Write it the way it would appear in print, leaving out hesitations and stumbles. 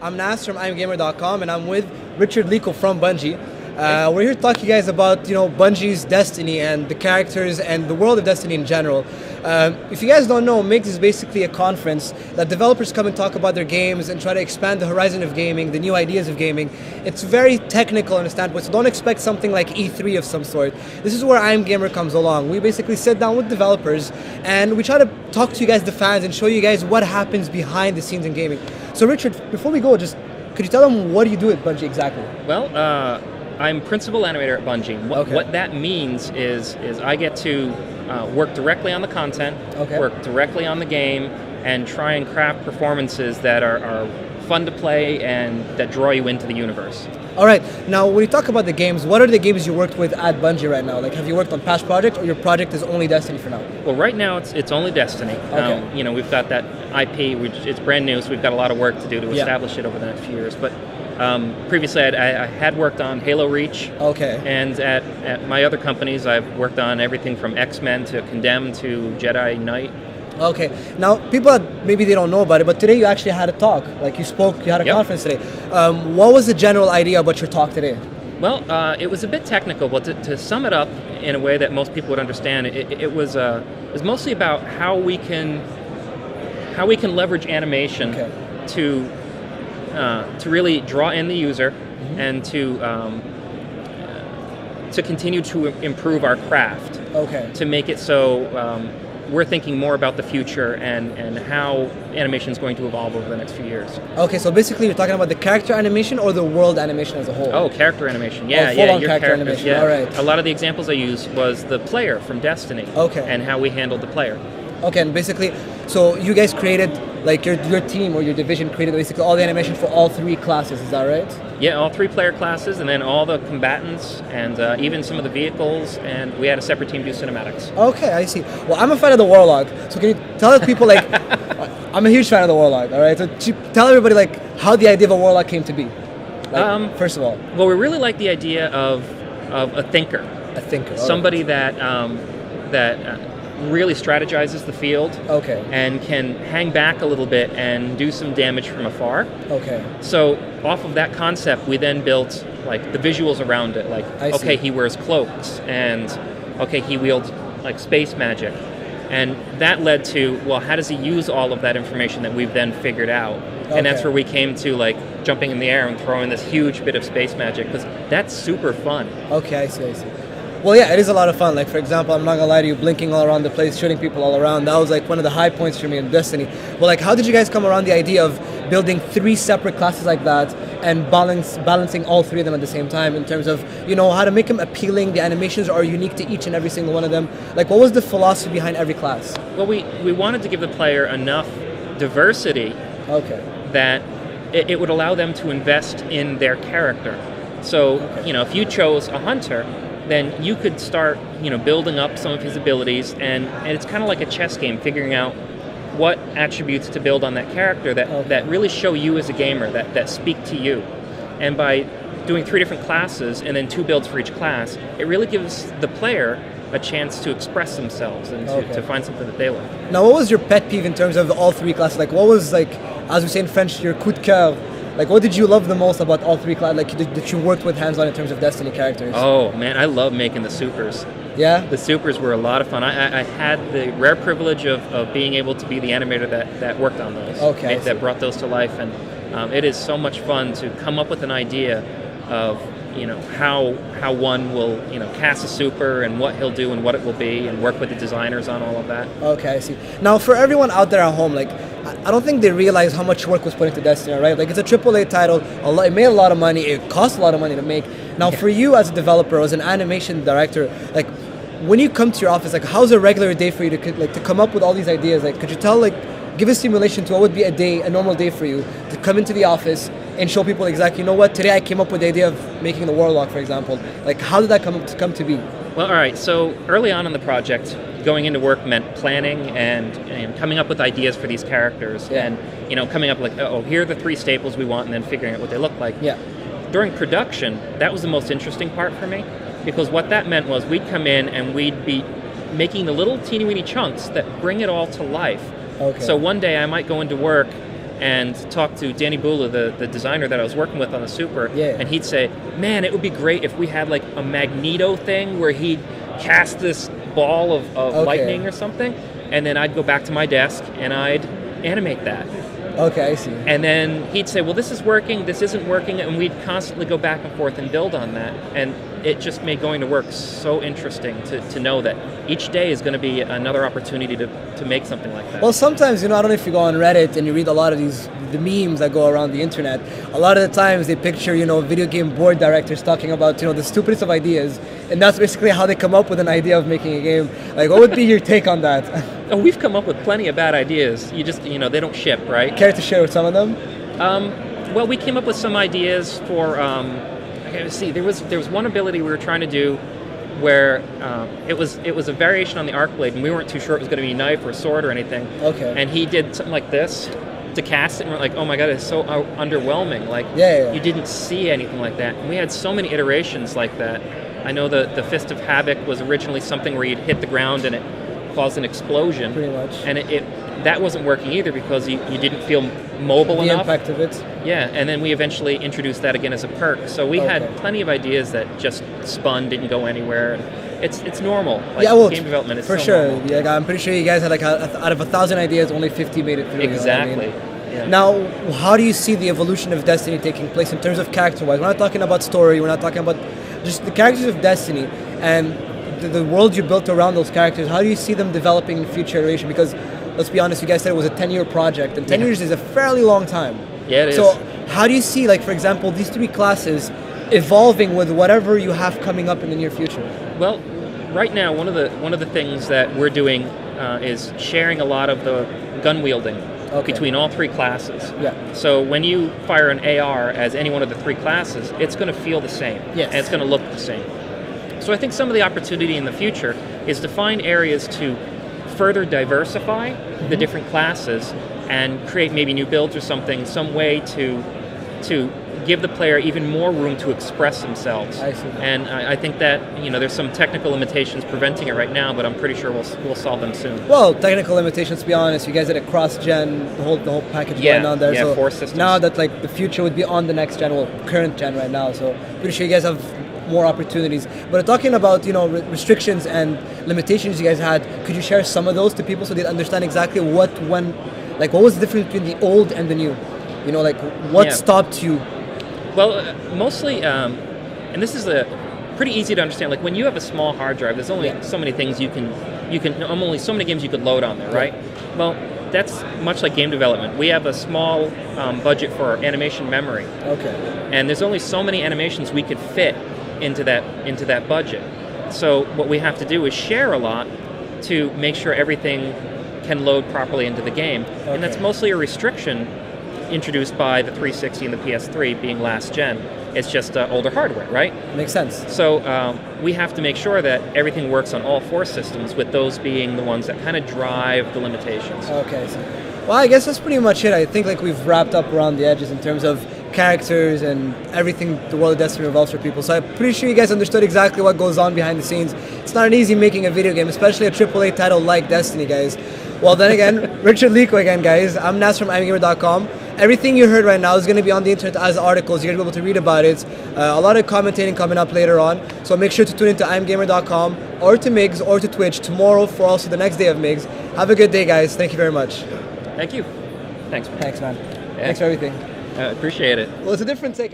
I'm Nas from IMGMR.com, and I'm with Richard Lico from Bungie. We're here to talk to you guys about Bungie's Destiny and the characters and the world of Destiny in general. If you guys don't know, MIGS is basically a conference that developers come and talk about their games and try to expand the horizon of gaming, the new ideas of gaming. It's very technical in a standpoint, so don't expect something like E3 of some sort. This is where IMGMR comes along. We basically sit down with developers and we try to talk to you guys, the fans, and show you guys what happens behind the scenes in gaming. So Richard, before we go, just could you tell them what do you do at Bungie exactly? Well, I'm principal animator at Bungie. What that means is I get to work directly on the content, work directly on the game, and try and craft performances that are fun to play and that draw you into the universe. All right. Now, when you talk about the games, what are the games you worked with at Bungie right now? Like, have you worked on past projects, or your project is only Destiny for now? Well, right now it's only Destiny. We've got that IP, which it's brand new, so we've got a lot of work to do to establish it over the next few years. But previously, I had worked on Halo Reach. And at my other companies, I've worked on everything from X-Men to Condemned to Jedi Knight. Okay. Now, people, maybe they don't know about it, but today you actually had a talk. Like, you spoke, you had a conference today. What was the general idea about your talk today? Well, it was a bit technical, but to sum it up in a way that most people would understand, it was mostly about how we can leverage animation to really draw in the user and to continue to improve our craft. To make it so we're thinking more about the future and how animation is going to evolve over the next few years. Okay, so basically you're talking about the character animation or the world animation as a whole? Oh, character animation. Yeah, full-on character animation. Yeah. All right. A lot of the examples I used was the player from Destiny. And how we handled the player. Okay, and basically, so you guys created, like your team or your division created basically all the animation for all three classes, is that right? Yeah, all three player classes, and then all the combatants, and even some of the vehicles, and we had a separate team do cinematics. Okay, I see. Well, I'm a fan of the Warlock, so can you tell people, like, I'm a huge fan of the Warlock, all right? So tell everybody, like, how the idea of a Warlock came to be, like, first of all. Well, we really like the idea of a thinker. A thinker. Somebody that really strategizes the field and can hang back a little bit and do some damage from afar. So off of that concept, we then built like the visuals around it. Like, he wears cloaks, and he wields like space magic. And that led to, well, how does he use all of that information that we've then figured out? And that's where we came to, like, jumping in the air and throwing this huge bit of space magic, because that's super fun. I see. Well, yeah, it is a lot of fun. Like, for example, I'm not gonna lie to you, blinking all around the place, shooting people all around. That was like one of the high points for me in Destiny. Well, like, how did you guys come around the idea of building three separate classes like that and balancing all three of them at the same time in terms of, how to make them appealing? The animations are unique to each and every single one of them. Like, what was the philosophy behind every class? Well, we wanted to give the player enough diversity that it would allow them to invest in their character. So, if you chose a hunter, then you could start, building up some of his abilities, and it's kind of like a chess game, figuring out what attributes to build on that character that really show you as a gamer, that speak to you. And by doing three different classes and then two builds for each class, it really gives the player a chance to express themselves and to find something that they like. Now, what was your pet peeve in terms of all three classes? Like, what was, like, as we say in French, your coup de cœur? Like, what did you love the most about all three classes, like, that you worked with hands-on in terms of Destiny characters? Oh, man, I love making the supers. Yeah? The supers were a lot of fun. I had the rare privilege of being able to be the animator that worked on those. That brought those to life, and it is so much fun to come up with an idea of, how one will, cast a super and what he'll do and what it will be, and work with the designers on all of that. Okay, I see. Now, for everyone out there at home, like, I don't think they realize how much work was put into Destiny, right? Like, it's a AAA title. It made a lot of money. It cost a lot of money to make. Now, for you as a developer, as an animation director, like, when you come to your office, like, how's a regular day for you to come up with all these ideas? Like, could you give a simulation to what would be a normal day for you to come into the office and show people exactly, today I came up with the idea of making the Warlock, for example. Like, how did that come to be? Well, all right. So early on in the project, going into work meant planning and coming up with ideas for these characters, and coming up like, here are the three staples we want, and then figuring out what they look like. During production, that was the most interesting part for me, because what that meant was we'd come in and we'd be making the little teeny weeny chunks that bring it all to life. So one day I might go into work and talk to Danny Bula, the designer that I was working with on the Super, and he'd say, man, it would be great if we had like a Magneto thing where he'd cast this ball of lightning or something, and then I'd go back to my desk and I'd animate that. Okay, I see. And then he'd say, well, this is working, this isn't working, and we'd constantly go back and forth and build on that. And it just made going to work so interesting to know that each day is going to be another opportunity to make something like that. Well, sometimes, I don't know if you go on Reddit and you read a lot of the memes that go around the internet, a lot of the times they picture, video game board directors talking about, the stupidest of ideas, and that's basically how they come up with an idea of making a game. Like, what would be your take on that? Oh, we've come up with plenty of bad ideas. You just, they don't ship, right? Care to share with some of them? Well, we came up with some ideas for, let's see, there was one ability we were trying to do where it was a variation on the arc blade, and we weren't too sure it was going to be a knife or a sword or anything. Okay. And he did something like this to cast it, and we're like, oh my god, it's so underwhelming. Like, you didn't see anything like that. And we had so many iterations like that. I know the Fist of Havoc was originally something where you'd hit the ground and it caused an explosion. Pretty much. And that wasn't working either because you didn't feel mobile enough. The impact of it. Yeah, and then we eventually introduced that again as a perk. So we had plenty of ideas that just spun, didn't go anywhere. And it's normal. Like, game development is for so sure. normal. Yeah, I'm pretty sure you guys had out of 1,000 ideas, only 50 made it through. Exactly. Yeah. Now, how do you see the evolution of Destiny taking place in terms of character-wise? We're not talking about story. We're not talking about just the characters of Destiny and the world you built around those characters. How do you see them developing in future iteration? Because let's be honest, you guys said it was a 10-year project, and 10 years is a fairly long time. Yeah, it is. So how do you see, like, for example, these 3 classes evolving with whatever you have coming up in the near future? Well, right now, one of the things that we're doing is sharing a lot of the gun wielding between all 3 classes. Yeah. So when you fire an AR as any one of the 3 classes, it's going to feel the same. Yes. And it's going to look the same. So I think some of the opportunity in the future is to find areas to further diversify the different classes and create maybe new builds or something, some way to give the player even more room to express themselves. I see. And I think that there's some technical limitations preventing it right now, but I'm pretty sure we'll solve them soon. Well, technical limitations, to be honest, you guys did a cross-gen, the whole package going on there. Yeah, so 4 systems. now that the future would be on the next gen, well, current gen right now, so pretty sure you guys have more opportunities. But talking about restrictions and limitations you guys had, could you share some of those to people so they understand exactly what was the difference between the old and the new? What stopped you? Well, mostly, and this is pretty easy to understand. Like, when you have a small hard drive, there's only so many things you can only so many games you could load on there, right? Well, that's much like game development. We have a small budget for animation memory. Okay. And there's only so many animations we could fit into that budget. So what we have to do is share a lot to make sure everything can load properly into the game. Okay. And that's mostly a restriction introduced by the 360 and the PS3 being last gen. It's just older hardware, right? Makes sense. So we have to make sure that everything works on all 4 systems, with those being the ones that kind of drive the limitations. Okay. Well, I guess that's pretty much it. I think we've wrapped up around the edges in terms of characters and everything the world of Destiny revolves for people. So I'm pretty sure you guys understood exactly what goes on behind the scenes. It's not an easy making a video game, especially a AAA title like Destiny, guys. Well, then again, Richard Lico again, guys. I'm Nas from IMGMR.com. Everything you heard right now is going to be on the internet as articles. You're going to be able to read about it. A lot of commentating coming up later on. So make sure to tune into IMGMR.com or to MIGS or to Twitch tomorrow for also the next day of MIGS. Have a good day, guys. Thank you very much. Thank you. Thanks, man. Thanks, man. Yeah. Thanks for everything. Appreciate it. Well, it's a different take.